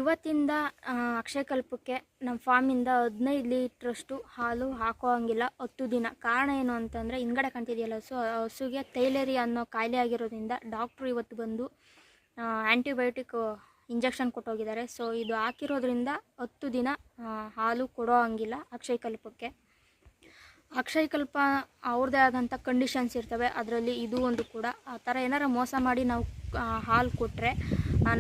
ಇವತ್ತಿಂದ ಅಕ್ಷಯಕಲ್ಪಕ್ಕೆ ನಮ್ಮ ಫಾರ್ಮಿಂದ 15 ಲೀಟ್ರಷ್ಟು ಹಾಲು ಹಾಕೋ ಹಂಗಿಲ್ಲ 10 ದಿನ. ಕಾರಣ ಏನು ಅಂತಂದರೆ, ಹಿಂದ್ಗಡೆ ಕಾಣ್ತಿದೆಯಲ್ಲ ಹಸುಗೆ ತೈಲೇರಿಯಾ ಅನ್ನೋ ಕಾಯಿಲೆ ಆಗಿರೋದ್ರಿಂದ ಡಾಕ್ಟ್ರು ಇವತ್ತು ಬಂದು ಆ್ಯಂಟಿಬಯೋಟಿಕ್ ಇಂಜೆಕ್ಷನ್ ಕೊಟ್ಟೋಗಿದ್ದಾರೆ. ಸೊ ಇದು ಹಾಕಿರೋದ್ರಿಂದ 10 ದಿನ ಹಾಲು ಕೊಡೋ ಹಂಗಿಲ್ಲ ಅಕ್ಷಯಕಲ್ಪಕ್ಕೆ. ಅಕ್ಷಯಕಲ್ಪ ಅವ್ರದ್ದೇ ಆದಂಥ ಕಂಡೀಷನ್ಸ್ ಇರ್ತವೆ, ಅದರಲ್ಲಿ ಇದು ಒಂದು ಕೂಡ. ಆ ಥರ ಏನಾರ ಮೋಸ ಮಾಡಿ ನಾವು ಹಾಲು ಕೊಟ್ಟರೆ,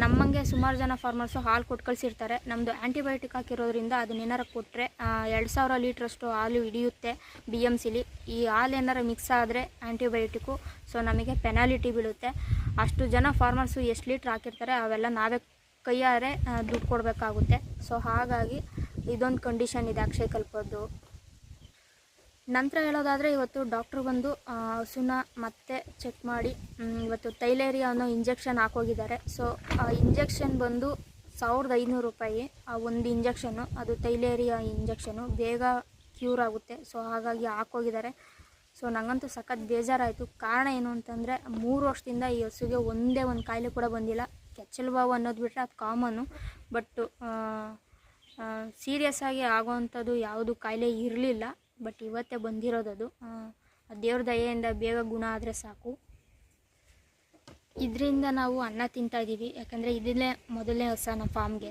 ನಮ್ಮಂಗೆ ಸುಮಾರು ಜನ ಫಾರ್ಮರ್ಸು ಹಾಲು ಕೊಟ್ಟು ಕಳಿಸಿರ್ತಾರೆ. ನಮ್ಮದು ಆ್ಯಂಟಿಬಯೋಟಿಕ್ ಹಾಕಿರೋದ್ರಿಂದ ಅದನ್ನೇನಾರ ಕೊಟ್ಟರೆ 2000 ಲೀಟ್ರಷ್ಟು ಹಾಲು ಹಿಡಿಯುತ್ತೆ BMCಲಿ. ಈ ಹಾಲು ಏನಾರ ಮಿಕ್ಸ್ ಆದರೆ ಆ್ಯಂಟಿಬಯೋಟಿಕ್ಕು, ಸೊ ನಮಗೆ ಪೆನಾಲಿಟಿ ಬೀಳುತ್ತೆ. ಅಷ್ಟು ಜನ ಫಾರ್ಮರ್ಸು ಎಷ್ಟು ಲೀಟ್ರ್ ಹಾಕಿರ್ತಾರೆ ಅವೆಲ್ಲ ನಾವೇ ಕೈಯಾರೆ ದುಡ್ಡು ಕೊಡಬೇಕಾಗುತ್ತೆ. ಸೊ ಹಾಗಾಗಿ ಇದೊಂದು ಕಂಡೀಷನ್ ಇದೆ ಅಕ್ಷಯಕಲ್ಪದ್ದು. ನಂತರ ಹೇಳೋದಾದರೆ, ಇವತ್ತು ಡಾಕ್ಟ್ರು ಬಂದು ಹಸುನ ಮತ್ತೆ ಚೆಕ್ ಮಾಡಿ ಇವತ್ತು ತೈಲೇರಿಯಾ ಅನ್ನೋ ಇಂಜೆಕ್ಷನ್ ಹಾಕೋಗಿದ್ದಾರೆ. ಸೊ ಆ ಇಂಜೆಕ್ಷನ್ ಬಂದು 1500 ರೂಪಾಯಿ ಆ ಒಂದು ಇಂಜೆಕ್ಷನ್ನು. ಅದು ತೈಲೇರಿಯಾ ಇಂಜೆಕ್ಷನು, ಬೇಗ ಕ್ಯೂರ್ ಆಗುತ್ತೆ. ಸೊ ಹಾಗಾಗಿ ಹಾಕೋಗಿದ್ದಾರೆ. ಸೊ ನನಗಂತೂ ಸಖತ್ ಬೇಜಾರಾಯಿತು. ಕಾರಣ ಏನು ಅಂತಂದರೆ, 3 ವರ್ಷದಿಂದ ಈ ಹಸುಗೆ ಒಂದೇ ಒಂದು ಕಾಯಿಲೆ ಕೂಡ ಬಂದಿಲ್ಲ. ಕೆಚ್ಚಲು ಬಾವು ಅನ್ನೋದು ಬಿಟ್ಟರೆ ಅದು ಕಾಮನ್ನು. ಬಟ್ ಸೀರಿಯಸ್ ಆಗಿ ಆಗೋವಂಥದ್ದು ಯಾವುದು ಕಾಯಿಲೆ ಇರಲಿಲ್ಲ. ಬಟ್ ಇವತ್ತೇ ಬಂದಿರೋದದು. ದೇವ್ರ ದಯೆಯಿಂದ ಬೇಗ ಗುಣ ಆದರೆ ಸಾಕು. ಇದರಿಂದ ನಾವು ಅನ್ನ ತಿಂತಾಯಿದ್ದೀವಿ, ಯಾಕಂದರೆ ಇದನ್ನೇ ಮೊದಲನೇ ಹೊಸ ನಮ್ಮ ಫಾರ್ಮ್ಗೆ.